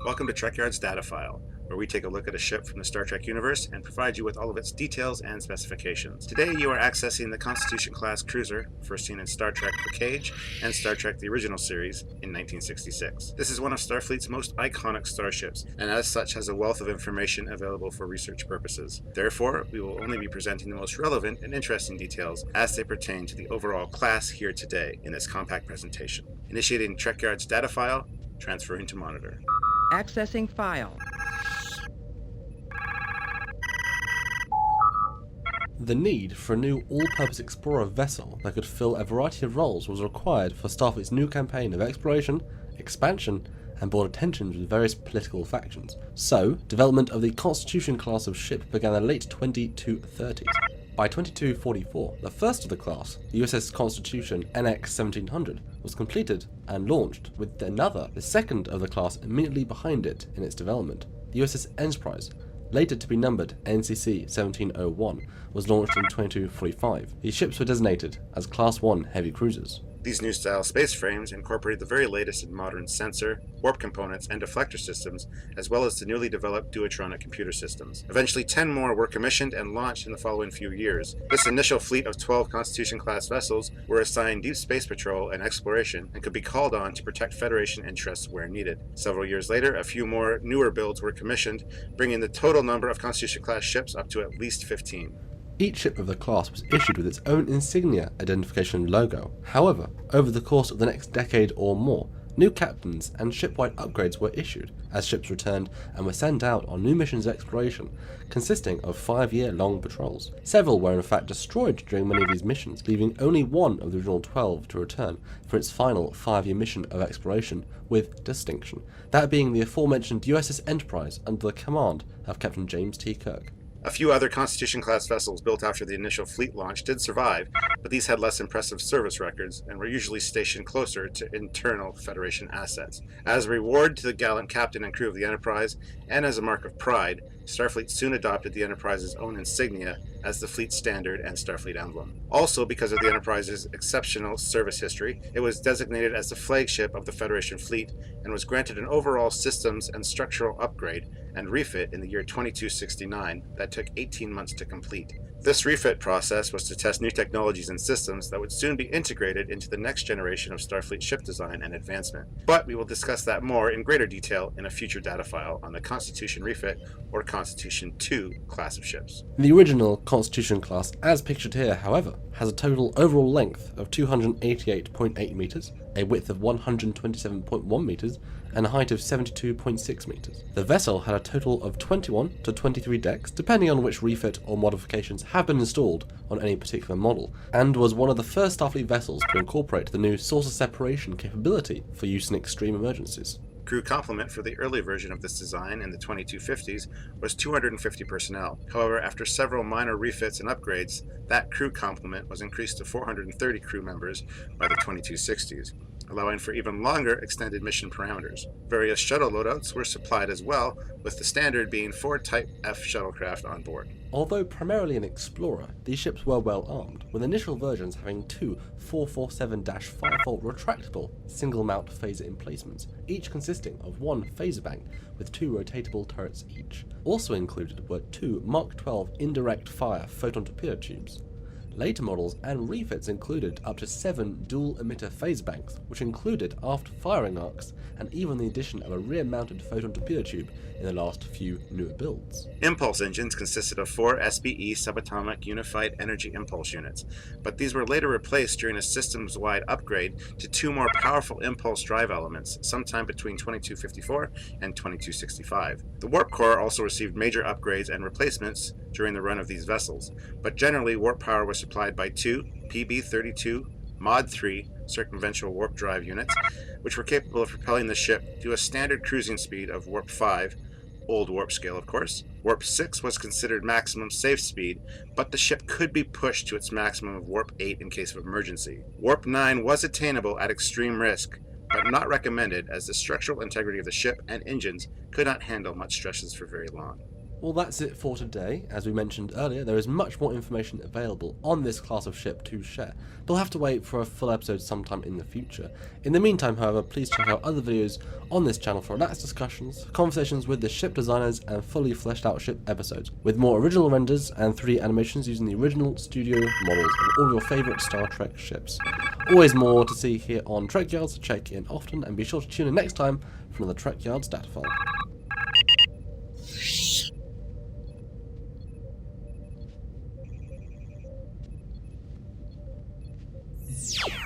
Welcome to Trekyards Datafile, where we take a look at a ship from the Star Trek universe and provide you with all of its details and specifications. Today you are accessing the Constitution-class cruiser, first seen in Star Trek The Cage and Star Trek The Original Series in 1966. This is one of Starfleet's most iconic starships, and as such has a wealth of information available for research purposes. Therefore, we will only be presenting the most relevant and interesting details as they pertain to the overall class here today in this compact presentation. Initiating Trekyards Datafile, transferring to monitor. Accessing file. The need for a new all-purpose explorer vessel that could fill a variety of roles was required for Starfleet's new campaign of exploration, expansion, and border tensions with various political factions. So, development of the Constitution class of ship began in the late 2230s. By 2244, the first of the class, the USS Constitution NX 1700, was completed and launched, with another, the second of the class, immediately behind it in its development. The USS Enterprise, later to be numbered NCC 1701, was launched in 2245. These ships were designated as Class 1 heavy cruisers. These new style space frames incorporate the very latest in modern sensor, warp components, and deflector systems, as well as the newly developed duotronic computer systems. Eventually 10 more were commissioned and launched in the following few years. This initial fleet of 12 Constitution-class vessels were assigned deep space patrol and exploration and could be called on to protect Federation interests where needed. Several years later, a few more newer builds were commissioned, bringing the total number of Constitution-class ships up to at least 15. Each ship of the class was issued with its own insignia, identification, and logo. However, over the course of the next decade or more, new captains and ship-wide upgrades were issued as ships returned and were sent out on new missions of exploration, consisting of 5-year-long patrols. Several were in fact destroyed during many of these missions, leaving only one of the original 12 to return for its final 5-year mission of exploration with distinction, that being the aforementioned USS Enterprise under the command of Captain James T. Kirk. A few other Constitution-class vessels built after the initial fleet launch did survive, but these had less impressive service records and were usually stationed closer to internal Federation assets. As a reward to the gallant captain and crew of the Enterprise, and as a mark of pride, Starfleet soon adopted the Enterprise's own insignia as the fleet standard and Starfleet emblem. Also, because of the Enterprise's exceptional service history, it was designated as the flagship of the Federation fleet and was granted an overall systems and structural upgrade and refit in the year 2269 that took 18 months to complete. This refit process was to test new technologies and systems that would soon be integrated into the next generation of Starfleet ship design and advancement. But we will discuss that more in greater detail in a future data file on the Constitution refit or Constitution II class of ships. The original Constitution class, as pictured here, however, has a total overall length of 288.8 meters, a width of 127.1 meters, and a height of 72.6 meters. The vessel had a total of 21 to 23 decks, depending on which refit or modifications have been installed on any particular model, and was one of the first Starfleet vessels to incorporate the new source of separation capability for use in extreme emergencies. Crew complement for the early version of this design in the 2250s was 250 personnel. However, after several minor refits and upgrades, that crew complement was increased to 430 crew members by the 2260s, allowing for even longer extended mission parameters. Various shuttle loadouts were supplied as well, with the standard being 4 Type F shuttlecraft on board. Although primarily an explorer, these ships were well armed, with initial versions having 2 447-5-volt retractable single-mount phaser emplacements, each consisting of 1 phaser bank with 2 rotatable turrets each. Also included were 2 Mark 12 indirect fire photon torpedo tubes. Later models and refits included up to 7 dual-emitter phaser banks, which included aft firing arcs and even the addition of a rear-mounted photon torpedo tube in the last few newer builds. Impulse engines consisted of 4 SBE subatomic unified energy impulse units, but these were later replaced during a systems-wide upgrade to 2 more powerful impulse drive elements sometime between 2254 and 2265. The warp core also received major upgrades and replacements during the run of these vessels, but generally warp power was supplied by 2 PB-32 Mod 3 circumventual warp drive units, which were capable of propelling the ship to a standard cruising speed of warp 5, old warp scale of course. Warp 6 was considered maximum safe speed, but the ship could be pushed to its maximum of warp 8 in case of emergency. Warp 9 was attainable at extreme risk, but not recommended as the structural integrity of the ship and engines could not handle much stresses for very long. Well, that's it for today. As we mentioned earlier, there is much more information available on this class of ship to share, but we'll have to wait for a full episode sometime in the future. In the meantime, however, please check out other videos on this channel for relaxed discussions, conversations with the ship designers, and fully fleshed out ship episodes, with more original renders and 3D animations using the original studio models of all your favourite Star Trek ships. Always more to see here on Trekyards, so check in often, and be sure to tune in next time for another Trekyards Datafile. Yeah.